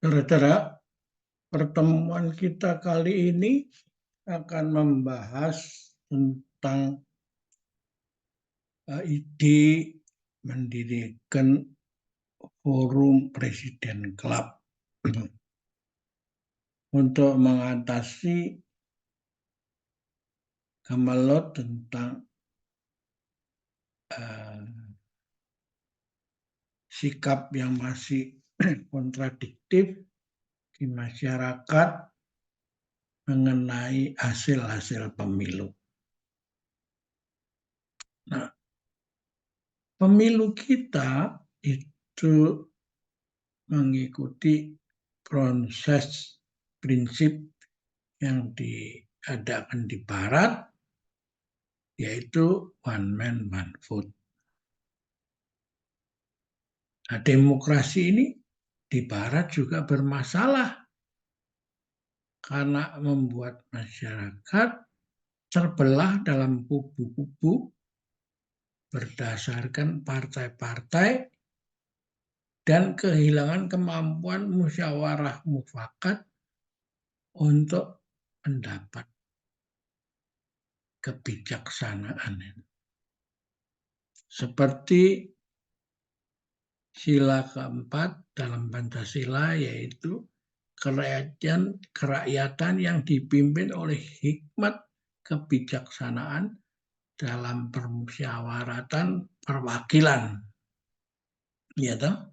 Saudara, pertemuan kita kali ini akan membahas tentang ide mendirikan Forum Presiden Club untuk mengatasi gemerlot tentang sikap yang masih kontradiktif di masyarakat mengenai hasil-hasil pemilu. Nah, pemilu kita itu mengikuti proses prinsip yang diadakan di Barat, yaitu one man one vote. Nah, demokrasi ini di Barat juga bermasalah karena membuat masyarakat terbelah dalam kubu-kubu berdasarkan partai-partai dan kehilangan kemampuan musyawarah mufakat untuk mendapat kebijaksanaan. Seperti sila keempat dalam Pancasila, yaitu kerakyatan yang dipimpin oleh hikmat kebijaksanaan dalam permusyawaratan perwakilan. Ya toh?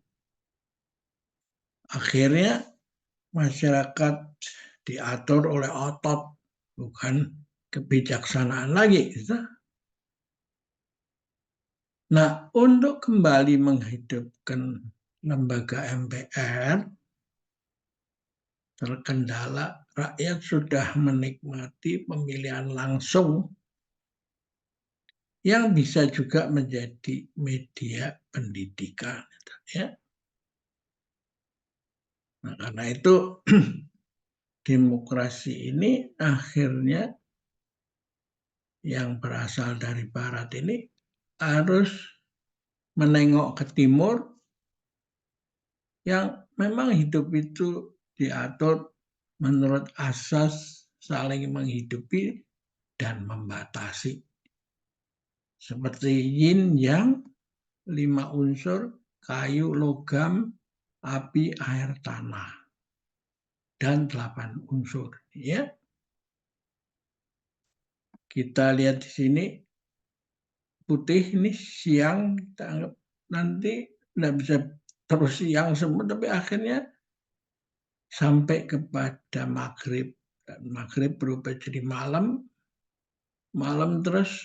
Akhirnya masyarakat diatur oleh otot, bukan kebijaksanaan lagi. Gitu. Nah, untuk kembali menghidupkan lembaga MPR, terkendala rakyat sudah menikmati pemilihan langsung yang bisa juga menjadi media pendidikan. Ya. Nah, karena itu demokrasi ini akhirnya yang berasal dari Barat ini harus menengok ke Timur yang memang hidup itu diatur menurut asas saling menghidupi dan membatasi. Seperti yin yang 5 unsur, kayu, logam, api, air, tanah. Dan 8 unsur. Ya. Kita lihat di sini putih ini siang, kita anggap nanti tidak bisa terus siang semua, tapi akhirnya sampai kepada maghrib. Dan maghrib berubah jadi malam, malam terus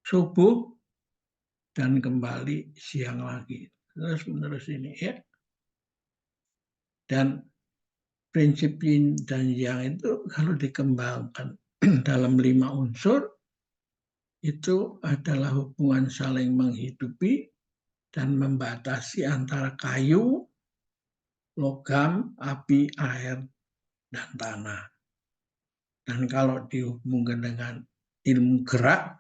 subuh, dan kembali siang lagi. Terus menerus ini ya. Dan prinsip yin dan yang itu kalau dikembangkan dalam 5 unsur, itu adalah hubungan saling menghidupi dan membatasi antara kayu, logam, api, air, dan tanah. Dan kalau dihubungkan dengan ilmu gerak,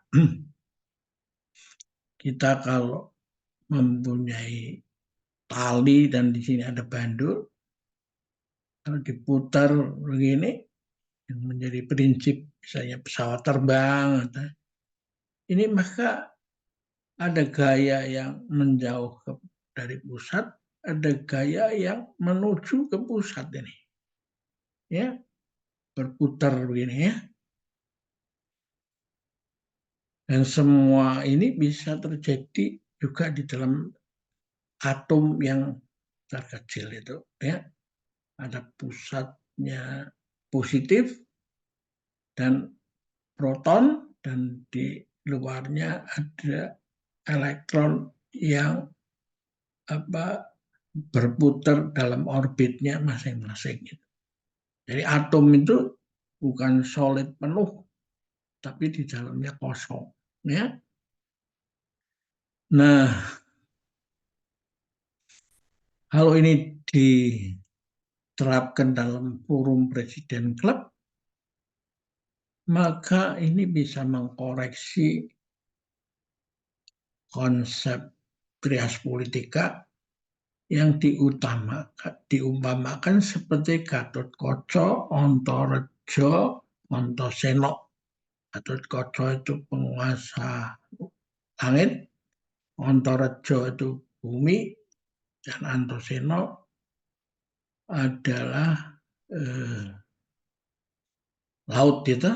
kita kalau mempunyai tali dan di sini ada bandul, kalau diputar begini, yang menjadi prinsip misalnya pesawat terbang, ini maka ada gaya yang menjauh dari pusat, ada gaya yang menuju ke pusat ini. Ya, berputar begini ya. Dan semua ini bisa terjadi juga di dalam atom yang terkecil itu ya. Ada pusatnya positif dan proton, dan di luarnya ada elektron yang berputar dalam orbitnya masing-masing. Jadi atom itu bukan solid penuh, tapi di dalamnya kosong. Ya. Nah, kalau ini diterapkan dalam forum Presiden Club, maka ini bisa mengkoreksi konsep trias politika yang diumpamakan seperti Gatotkaca, Antareja, Antasena. Gatotkaca itu penguasa langit, Antareja itu bumi, dan Antasena adalah laut gitu.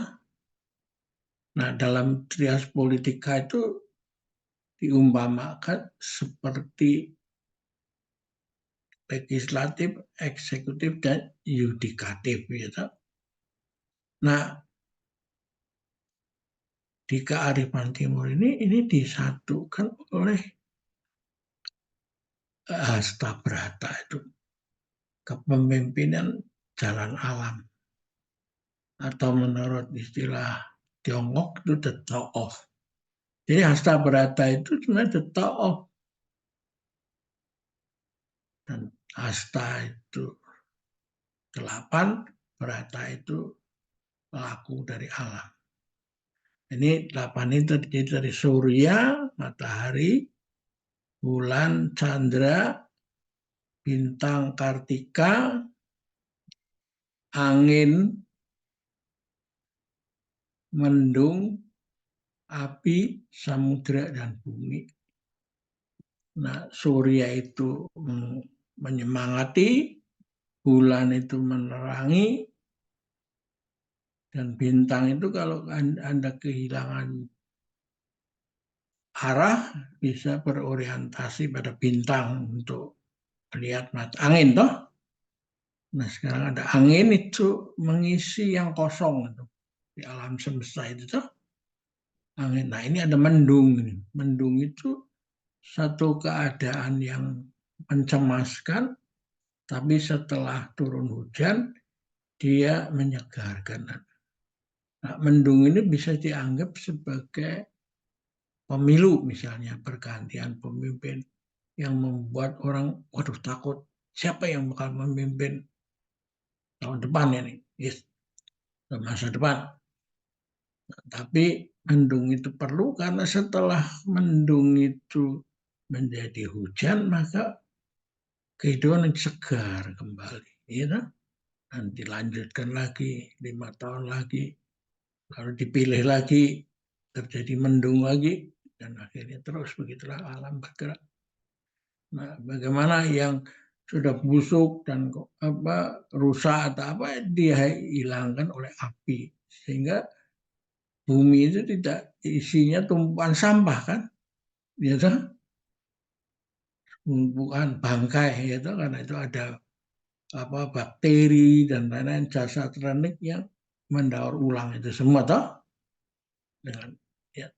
Nah, dalam trias politika itu diumpamakan seperti legislatif, eksekutif, dan yudikatif gitu. Nah, di kearifan timur ini disatukan oleh hasta brata itu, kepemimpinan jalan alam, atau menurut istilah Tiongkok itu the thought of. Jadi hasta brata itu sebenarnya the thought of, dan hasta itu 8, brata itu laku dari alam. Ini 8 itu terdiri dari surya, matahari, bulan, chandra, bintang kartika, angin, mendung, api, samudra, dan bumi. Nah, surya itu menyemangati, bulan itu menerangi, dan bintang itu kalau Anda kehilangan arah bisa berorientasi pada bintang untuk melihat mata angin toh. Nah, sekarang ada angin itu mengisi yang kosong itu di alam semesta itu toh. Angin. Nah, ini ada mendung. Mendung itu satu keadaan yang mencemaskan, tapi setelah turun hujan dia menyegarkan. Nah, mendung ini bisa dianggap sebagai pemilu, misalnya pergantian pemimpin yang membuat orang, waduh, takut siapa yang bakal memimpin tahun depan ini, yes, masa depan. Tapi mendung itu perlu karena setelah mendung itu menjadi hujan, maka kehidupan segar kembali. Ya, nanti lanjutkan lagi 5 tahun lagi, lalu dipilih lagi, terjadi mendung lagi, dan akhirnya terus begitulah alam bergerak. Nah, bagaimana yang sudah busuk dan rusak atau apa dihilangkan oleh api, sehingga bumi itu tidak isinya tumpukan sampah kan, gitu, tumpukan bangkai, gitu, karena itu ada bakteri dan lain-lain, jasad renik yang mendaur ulang itu semua toh dengan ya.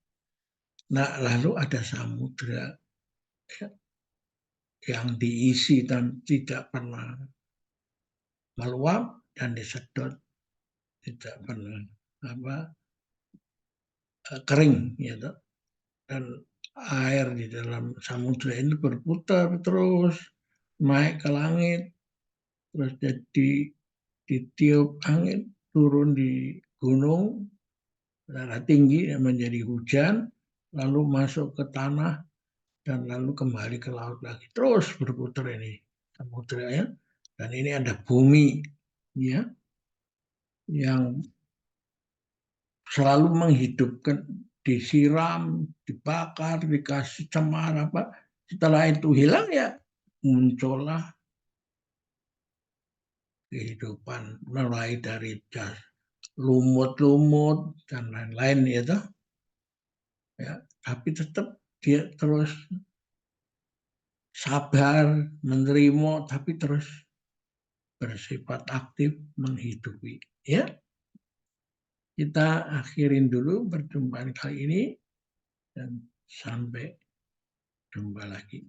Nah, lalu ada samudra ya, yang diisi dan tidak pernah meluap dan disedot tidak pernah kering gitu, dan air di dalam samudra ini berputar terus naik ke langit, terus jadi ditiup angin turun di gunung darah tinggi yang menjadi hujan, lalu masuk ke tanah dan lalu kembali ke laut lagi, terus berputar ini samudra ya. Dan ini ada bumi ya yang selalu menghidupkan, disiram, dibakar, dikasih cemara apa. Setelah itu hilang ya muncullah kehidupan mulai dari lumut-lumut dan lain-lain itu ya. Tapi tetap dia terus sabar, menerima, tapi terus bersifat aktif menghidupi. Ya, kita akhirin dulu perjumpaan kali ini dan sampai jumpa lagi.